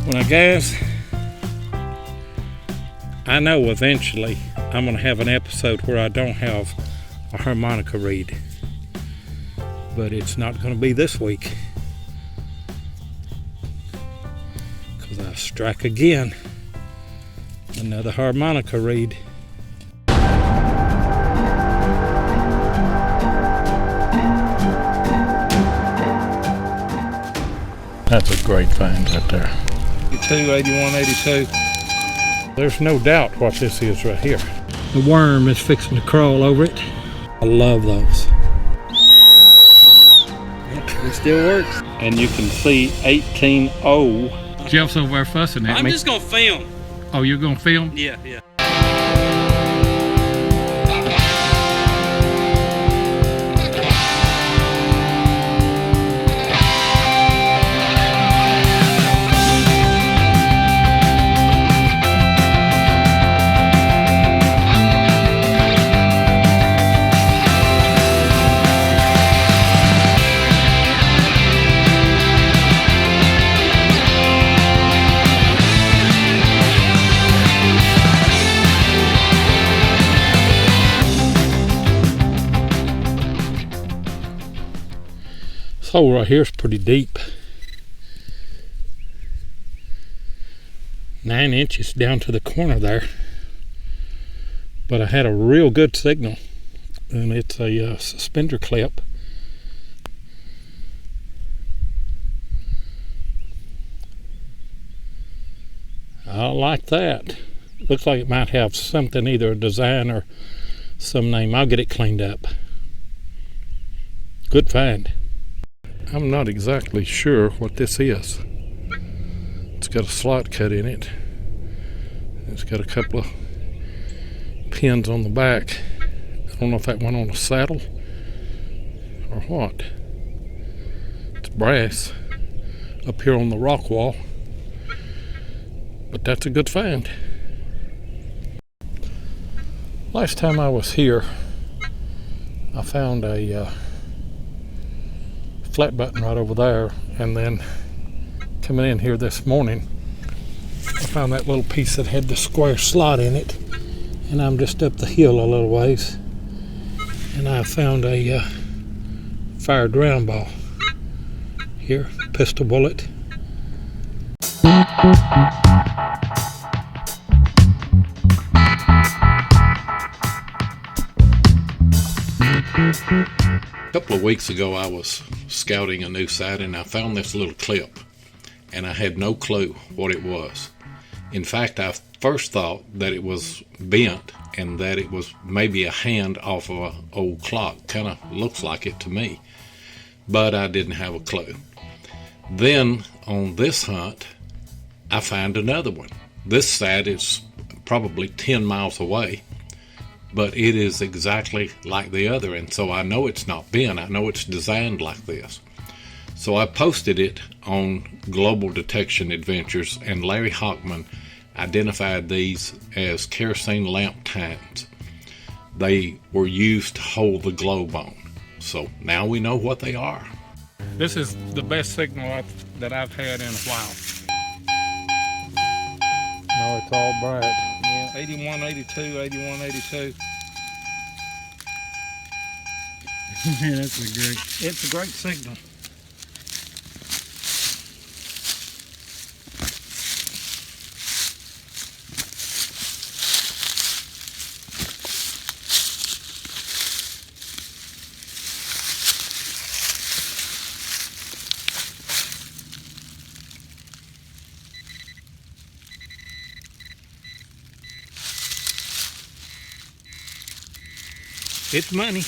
Well, guys, I know eventually I'm going to have an episode where I don't have a harmonica reed, but it's not going to be this week because I strike again another harmonica reed. That's a great find right there. 8182. There's no doubt what this is right here. The worm is fixing to crawl over it. I love those. It still works. And you can see 18.0. Jeff's over there fussing at me. I'm just gonna film. Oh, you're gonna film? Yeah. This hole right here is pretty deep. 9 inches down to the corner there. But I had a real good signal, and it's a suspender clip. I like that. Looks like it might have something, either a design or some name. I'll get it cleaned up. Good find. I'm not exactly sure what this is. It's got a slot cut in it. It's got a couple of pins on the back. I don't know if that went on a saddle or what. It's brass up here on the rock wall. But that's a good find. Last time I was here, I found a flat button right over there, and then coming in here this morning I found that little piece that had the square slot in it, and I'm just up the hill a little ways and I found a fired round ball here, pistol bullet. A couple of weeks ago I was scouting a new site and I found this little clip, and I had no clue what it was. In fact, I first thought that it was bent and that it was maybe a hand off of an old clock. Kind of looks like it to me, but I didn't have a clue. Then on this hunt I found another one. This site is probably 10 miles away, but it is exactly like the other, and so I know it's not bent. I know it's designed like this. So I posted it on Global Detection Adventures, and Larry Hockman identified these as kerosene lamp tines. They were used to hold the globe on. So now we know what they are. This is the best signal that I've had in a while. No, it's all bright. Yeah, 8182, 8182. Man, It's a great signal. It's money.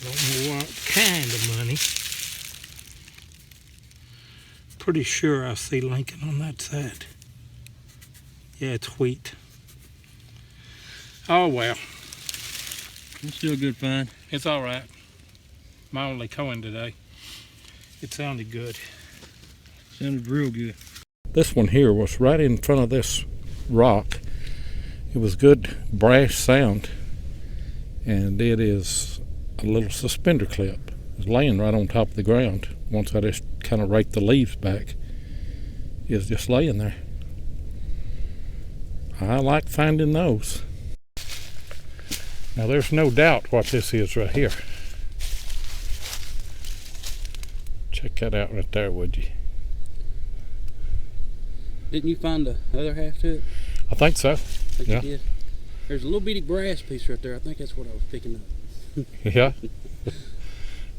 Don't know what kind of money. Pretty sure I see Lincoln on that side. Yeah, it's wheat. Oh well. It's still a good find. It's all right. My only coin today. It sounded good. Sounded real good. This one here was right in front of this rock. It was good brass sound, and it is a little suspender clip. It was laying right on top of the ground once I just kind of raked the leaves back. is just laying there. I like finding those. Now there's no doubt what this is right here. Check that out right there, would you? Didn't you find the other half to it? I think so. I think Yeah. you did. There's a little bitty brass piece right there. I think that's what I was picking up. Yeah.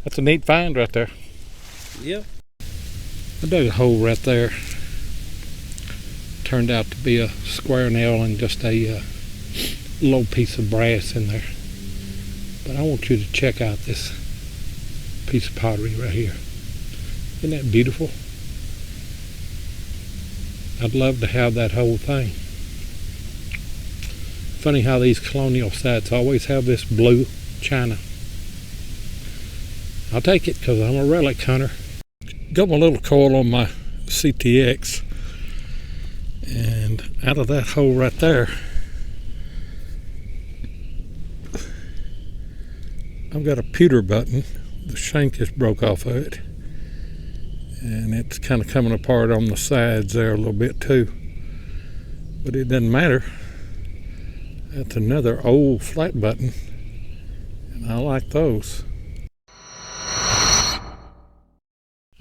That's a neat find right there. Yep. I dug a hole right there. Turned out to be a square nail and just a little piece of brass in there. But I want you to check out this piece of pottery right here. Isn't that beautiful? I'd love to have that whole thing. Funny how these colonial sites always have this blue china. I'll take it because I'm a relic hunter. Got my little coil on my CTX, and out of that hole right there, I've got a pewter button. The shank just broke off of it, and it's kind of coming apart on the sides there a little bit too, but it doesn't matter. That's another old flat button, and I like those.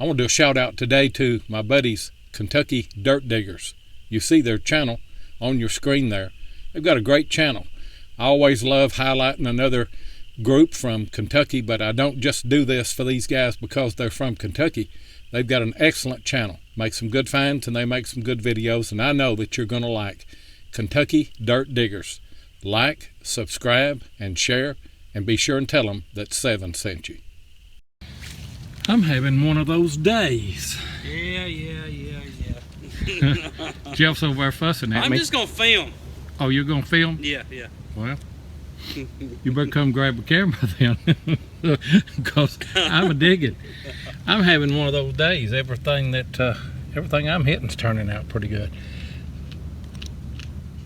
I want to do a shout out today to my buddies, Kentucky Dirt Diggers. You see their channel on your screen there. They've got a great channel. I always love highlighting another group from Kentucky, but I don't just do this for these guys because they're from Kentucky. They've got an excellent channel, make some good finds, and they make some good videos, and I know that you're going to like Kentucky Dirt Diggers. Like, subscribe, and share, and be sure and tell them that Seven sent you. I'm having one of those days. Yeah. Jeff's over there fussing at I'm me. just gonna film. Oh, you're gonna film? Yeah. Well, you better come grab a camera then, because I'm a digging. I'm having one of those days. Everything I'm hitting's turning out pretty good.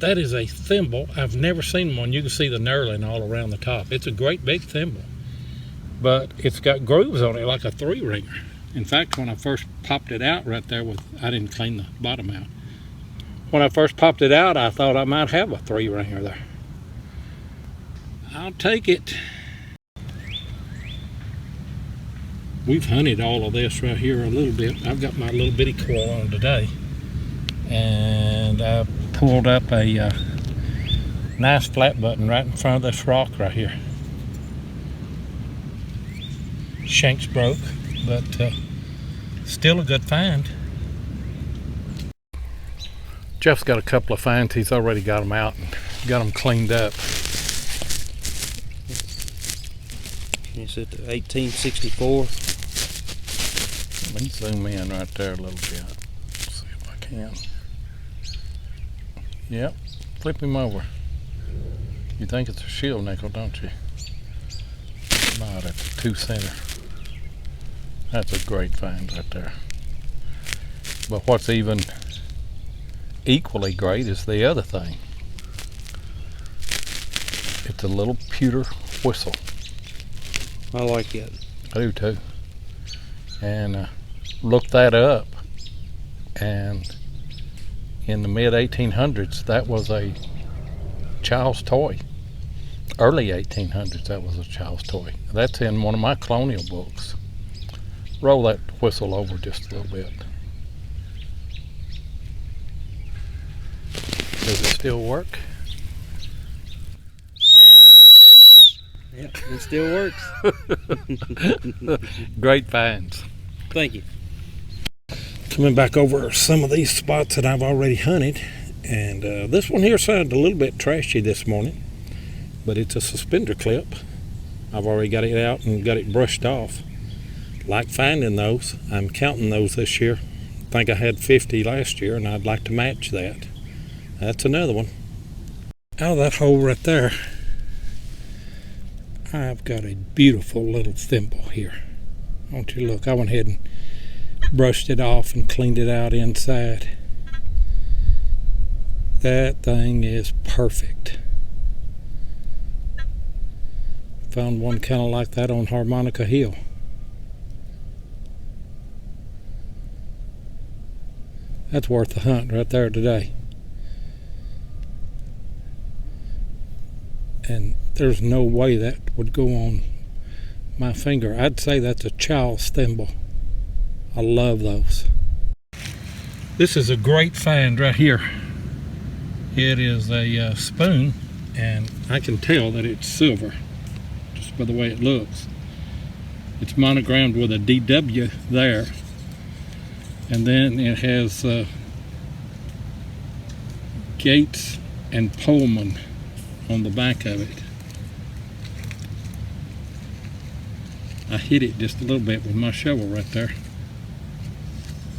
That is a thimble. I've never seen one. You can see the knurling all around the top. It's a great big thimble, but it's got grooves on it like a 3-ringer. In fact, when I first popped it out right there I didn't clean the bottom out. When I first popped it out, I thought I might have a 3-ringer there. I'll take it. We've hunted all of this right here a little bit. I've got my little bitty coil on today, and I pulled up a nice flat button right in front of this rock right here. Shanks broke, but still a good find. Jeff's got a couple of finds. He's already got them out and got them cleaned up. It's at 1864. Let me zoom in right there a little bit. See if I can. Yep, flip him over. You think it's a shield nickel, don't you? Not at the 2 center. That's a great find right there. But what's even equally great is the other thing. It's a little pewter whistle. I like it. I do too. And looked that up, and in the mid 1800s that was a child's toy. Early 1800s that was a child's toy. That's in one of my colonial books. Roll that whistle over just a little bit. Does it still work? Yep, it still works. Great finds. Thank you. Coming back over some of these spots that I've already hunted, and this one here sounded a little bit trashy this morning, but it's a suspender clip. I've already got it out and got it brushed off. Like finding those. I'm counting those this year. I think I had 50 last year, and I'd like to match that. That's another one. Out of that hole right there, I've got a beautiful little thimble here. Won't you look? I went ahead and brushed it off and cleaned it out inside. That thing is perfect. Found one kind of like that on Harmonica Hill. That's worth the hunt right there today. And there's no way that would go on my finger. I'd say that's a Charles thimble. I love those. This is a great find right here. It is a spoon, and I can tell that it's silver just by the way it looks. It's monogrammed with a DW there, and then it has Gates and Pullman on the back of it. I hit it just a little bit with my shovel right there.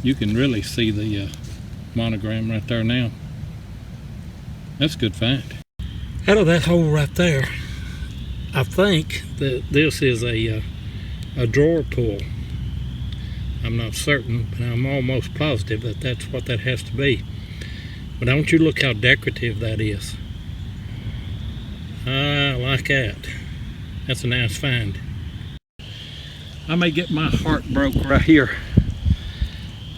You can really see the monogram right there now. That's a good find. Out of that hole right there, I think that this is a drawer pull. I'm not certain, but I'm almost positive that that's what that has to be. But don't you look how decorative that is. I like that. That's a nice find. I may get my heart broke right here,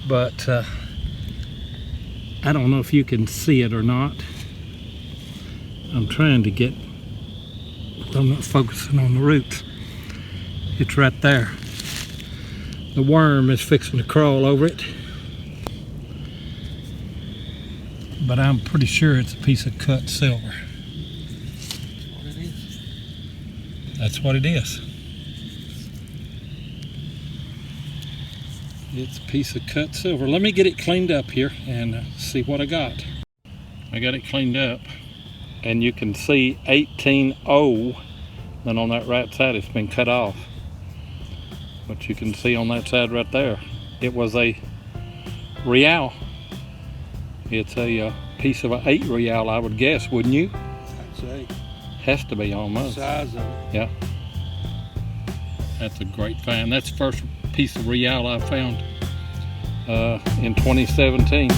but I don't know if you can see it or not. I'm trying to get, I'm not focusing on the roots. It's right there. The worm is fixing to crawl over it, but I'm pretty sure it's a piece of cut silver. That's what it is. It's a piece of cut silver. Let me get it cleaned up here and see what I got. I got it cleaned up, and you can see 18.0. Then on that right side it's been cut off. But you can see on that side right there, it was a Reale. It's a piece of an 8 Reale, I would guess, wouldn't you? I'd say. Has to be almost. The size of it. Yeah. That's a great find. That's the first piece of Reale I found in 2017.